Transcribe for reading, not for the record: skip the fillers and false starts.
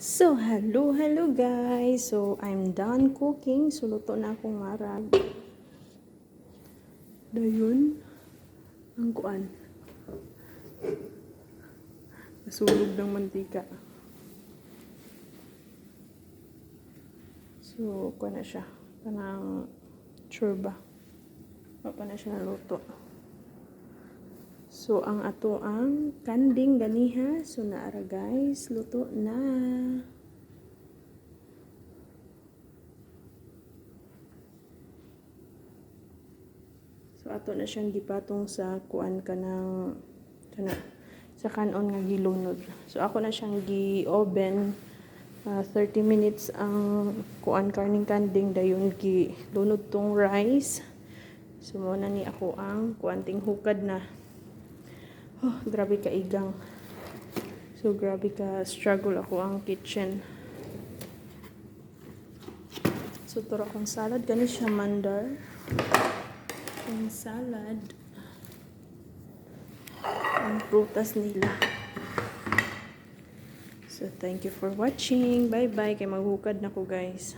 So, hello guys. So, I'm done cooking. So, luto na akong marag. Dayon, ang kuan. Nasulog ng mantika. So, kuan na siya. Kanang churba. Pa na siya naluto. So, ang ato ang kanding ganiha. So, naara guys. Luto na. So, ato na siyang gipatong sa kuan kanang sa kanon nga gilunod. So, ako na siyang gi-oven 30 minutes ang kuan karning kanding dayon gilunod tong rice. So, muna ni ako ang kuanting hukad na. Oh, grabe ka igang. So, grabe ka struggle ako ang kitchen. So, turo akong salad. Gani siya mandar. Ang salad. Ang prutas nila. So, thank you for watching. Bye-bye. Kaya maghukad na ko, guys.